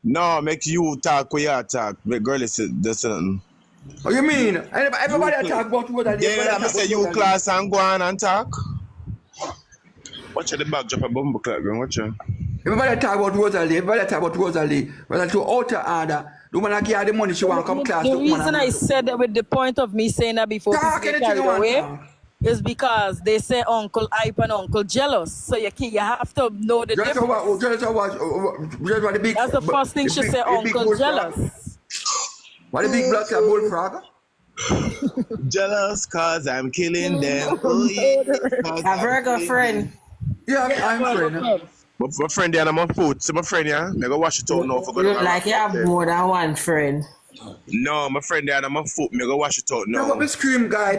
No, make you talk where you talk. Make girl listen something. What you mean? Everybody talk about Rosalee. Yeah, I say you class and go on and talk. Watch the back drop a bumble clap, girl. Watch her. Everybody talk about Rosalee. Everybody talk about Rosalee. Rosalee to outer order. The woman that give her the money she want come class. The reason I said that with the point of me saying that before people get carried away is because they say Uncle hype and Uncle jealous. So you have to know the difference. That's the first thing she say, Uncle jealous. What the big black bullfrog? Jealous cause I'm killing them. A Virgo friend. Yeah, I'm friend. My friend there, I'm on foot. So my friend, yeah, I go wash it out now for good. Like you have more than one friend. No, my friend there, I'm on foot. I go wash it out now. Top up a scream guy,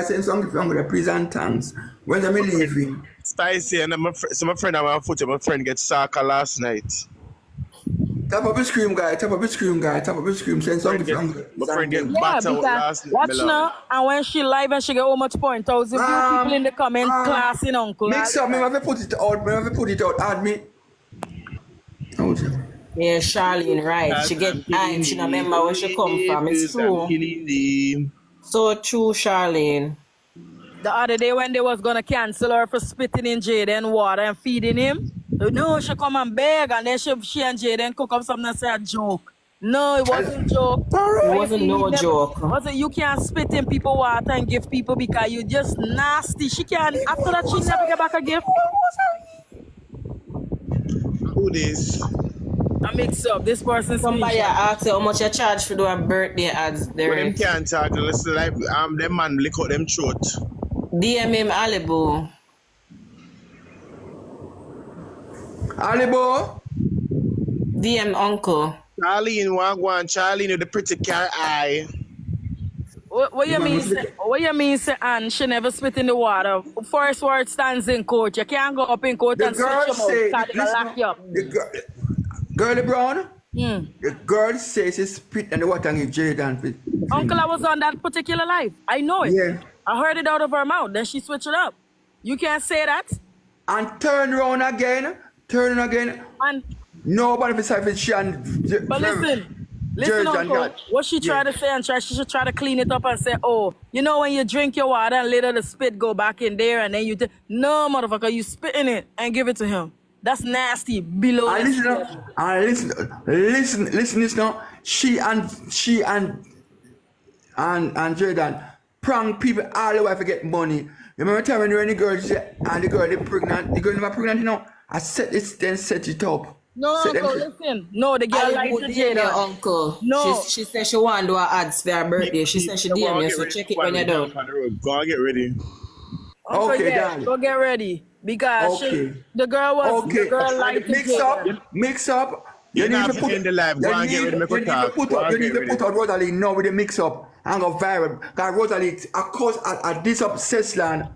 saying something from the prison tanks. When am I leaving? Spicy, and my friend, I'm on foot. My friend get soccer last night. Top up a scream guy, saying something from my friend get battered last night. Watch now, and when she live and she get how much point out, the people in the comment class in Uncle. Mix up, me have to put it out, add me. Oh, yeah, Charlene, right. She get time, she don't remember where she come from. It's true. So true, Charlene. The other day when they was gonna cancel her for spitting in Jaden water and feeding him, no, she come and beg, and then she and Jaden cook up something and say a joke. No, it wasn't a joke. It wasn't no joke. Was it you can't spit in people water and give people because you just nasty. She can't, after that she never get back a gift. Who this? I mix up. This person's somebody asked how much you charge for doing birthday ads there. Them can't talk. Listen, like them man lick out them throat. DM him Alibu. Alibu? DM Uncle. Charlene, Charlene with the pretty car eye. What you mean? What you mean? Say Anne, she never spit in the water. First word stands in court. You can't go up in court and switch them out. Lock you up. Girlie Brown? The girl says she spit in the water and give Jaden. Uncle, I was on that particular live. I know it. Yeah. I heard it out of her mouth. Then she switched it up. You can't say that. And turn around again. And nobody besides she and but listen, Uncle, what she try to say, and she should try to clean it up and say, oh, you know when you drink your water and later the spit go back in there and then you no, motherfucker, you spit in it and give it to him. That's nasty. Below. Listen now. She and Jaden prank people all the way to get money. You remember time when the girl and the girl is pregnant, never pregnant, you know. I set it up. No, Uncle, listen. No, the girl likes the Jaden. Uncle. No. She said she want to do her ads for her birthday. She said she DM you, so check it when you're done. Go get ready. Uncle, okay, yeah, go get ready. Because the girl was the girl liked the Mix up. You need to put in the live. Go and get ready. You need to put out Rosalee now with the mix up and go viral. Because Rosalee, of course, at this obsessed land.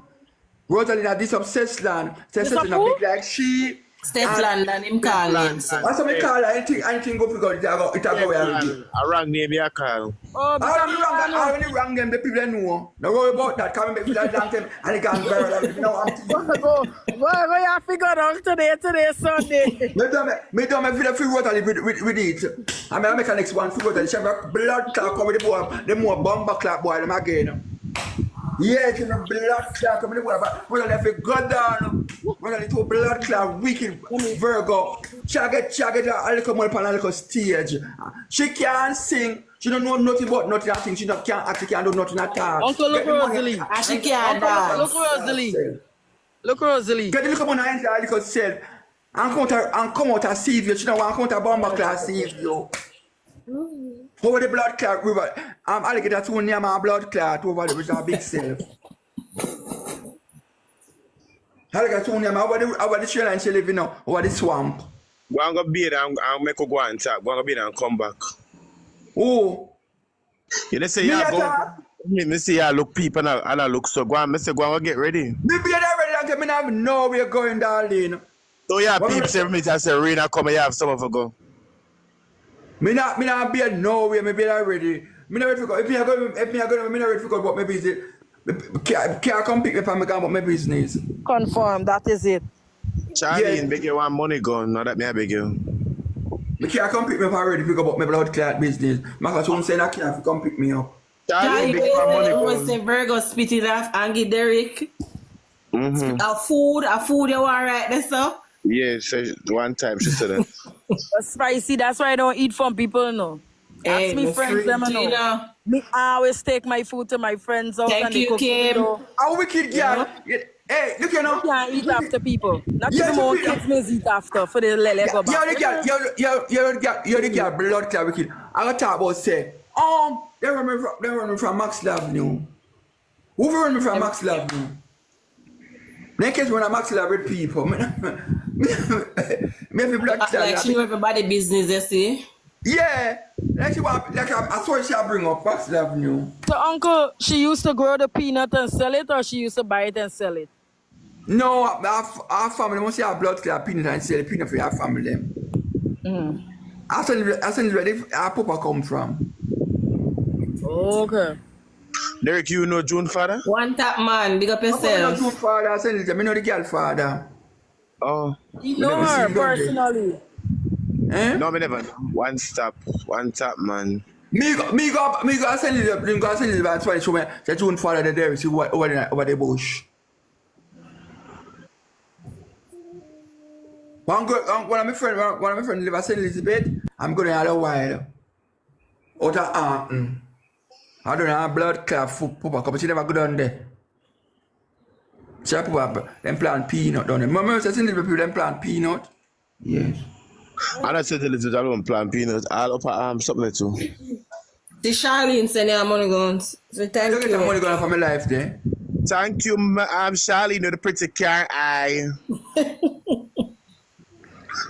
Rosalie at this obsessed land. Says something big like she. Stepland and him call him. That's what we call her. Anything go figure it go where I rang name I call. I already rang them, the people know. Don't worry about that. Come and make that damn time and it can viral. No, Go you figure out today Sunday. Me don't make free Rosalie with it. I mean I make a next one free Rosalie. She have a blood clot come with the more bomber clot boy them again. Yeah, you know, blood clot coming in the water, but when I left it go down, when I little blood clot, wicked Virgo, she get a little more on a little stage. She can't sing, she don't know nothing about nothing, I think she can't act, she can't do nothing at all. Uncle, look Rosealee. She can't dance. Look Rosealee. Get the little money into her little self, and come out and save you, she don't want to come out a bomber class save you. Over the blood clot river. Alligator too near my blood clot over the with a big self. Alligator too near my over the trail and she live now over the swamp. Go and go bathe and make her go and talk. Go and go bathe and come back. Oh. You know say you go. Me see you look people and I look so go and go and get ready. Me be ready and me have no way going darling. So yeah, people say me just say Rena come and you have some of her go. Me not be no way, me be ready. Me not ready to go. If me are going, me not ready to go, but my business. Can't come pick me up and me go about my business. Confirm, that is it. Charlie, beg you want money gone, now that me I beg you. Me can't come pick me up already pick up my blood clot business. Maka soon say I can't come pick me up. Charlie, big you for money. was say Virgo spit it off and give Derrick Mm-hmm. a food you alright there, so? Yeah, so one time she said that. That's spicy. That's why I don't eat from people, no. Hey, Ask me me friends, free them, I to, you know. know. Me always take my food to my friends' house Thank and they you, cook Kim. food. How wicked girl. Yeah. Yeah. Hey, look you know. You can't eat after people. Not Yeah, even more you feel- kids may eat after for the lele go back. You're the girl, blood clot wicked. I got talk about say, they run me from Max Avenue. Who run me from Max Avenue? Then case when I Max with people, me have blood clot. Like she know everybody business, you see? Yeah, like I saw she bring up Max Avenue. So uncle, she used to grow the peanut and sell it, or she used to buy it and sell it? No, our family must have blood clot peanut and sell peanut for our family them. I send where our papa come from. Okay. Derrick, you know June father? One tap man, big up I know yourself. father, I send it. I know the girl father. Oh. You know never her seen them personally. Eh? No, me never. One tap, man. Me go send it about 20 show me. The June father the Derrick see what over the bush. One of my friends live at St. Elizabeth. I'm going out a while. Out of Arton. I don't have blood clot papa cup. She never go down there. She put up them plant peanut down there. Remember St. Elizabeth people them plant peanut? Yes. And I said to Elizabeth, I don't plant peanuts. I'll up her something too. The Charlene send you money guns. So thank Look at the money you. going for my life there. Thank you, Charlie. You know the pretty car eye.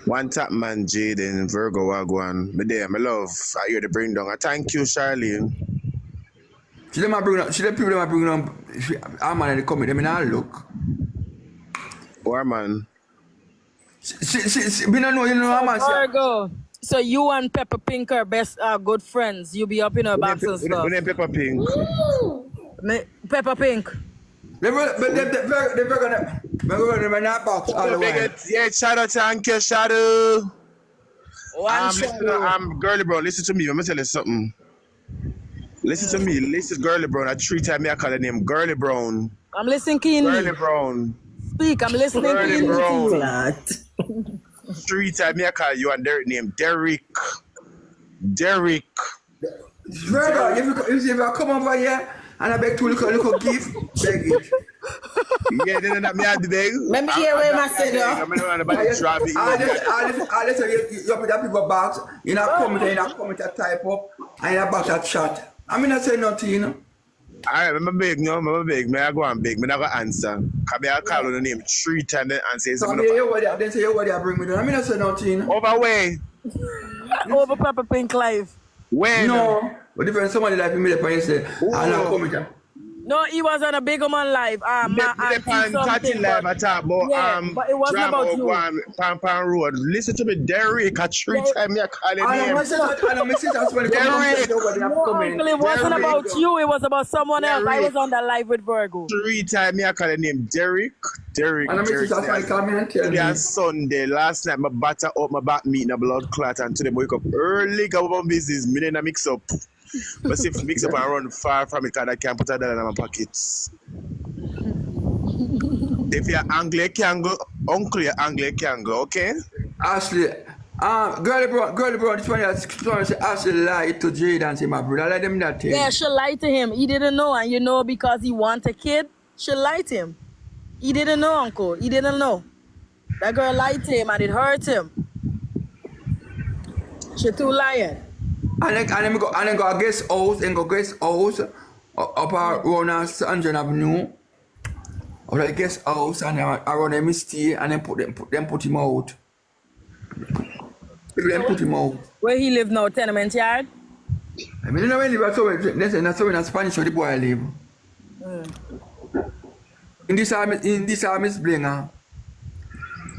One tap man, Jaden, Virgo, Wagwan. Me there, my love. I hear the bring down. I thank you, Charlene. She them bring up. She them people them bring up. Our man they come with them in our look. Or man. She me not know you know our man. Virgo. So you and Pepper Pink are best good friends. You be up in her box and stuff. When Pepper Pink. Pepper Pink. They're gonna in that box all the way. Yeah, Shadow, thank you, Shadow. One Girly Brown, listen to me. Let me tell you something. Listen to me. Listen, Girly Brown. I 3 times I call her name Girly Brown. I'm listening keenly. Girly Brown. Speak. I'm listening Girly keenly. Brown. 3 times I call you and Derrick name Derrick. Derrick. Virgo, if you come over here and I beg to look gift, beg it. Yeah, then that me had the beg. Let me hear what I said, I'm not about to drop it. I let you put that people box, you know, comment that type up, and you box that chat. I mean, I say nothing, you know. Alright, I'm big, no, I'm big. May I go and big? Me not go answer. Cause I call on the name 3 times and say So something. then say you what they bring me down. I mean, I say nothing, you know. Over way. Over Pepper Pink live. When? No, but if somebody like me, the say, I don't comment. No, he was on a big man live. Live I talk about Yeah, but it wasn't drama about you. on Pampan Road. Listen to me, Derrick. I 3 times I call him I name. don't miss it as well. Derrick. No, uncle, it wasn't Derrick. about you. It was about someone else. I Derrick. was on the live with Virgo. 3 times I call him name Derrick. Derrick. And I miss it as well. Come here and tell me. Yeah, Sunday, last night, my batter up my back meeting a blood clot, and today I wake up early, go about business, me then I mix up. But see, if mix up and run far from it, because I can't put a dollar in my pockets. If you're angry, you can go. Uncle, you're angry, you can go, okay? Ashley, girly bro, this one say Ashley lied to Jade and say my brother. I let them that thing. Yeah, she lied to him. He didn't know, and you know because he want a kid, she lied to him. He didn't know, uncle. He didn't know. That girl lied to him, and it hurt him. She too lying. And then go guest house up around Sandra Avenue. Or the guest house and around them stay and then put him out. Then put him out. Where he live now, tenement yard? I mean, you know when he live that's so in Spanish where the boy live. In this Miss Blinger.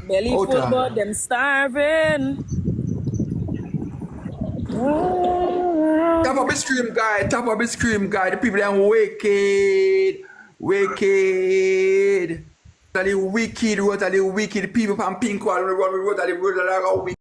Belly full, but them starving. Top of the scream guy, the people that wicked. The wicked people from Pink Wall, we run the road,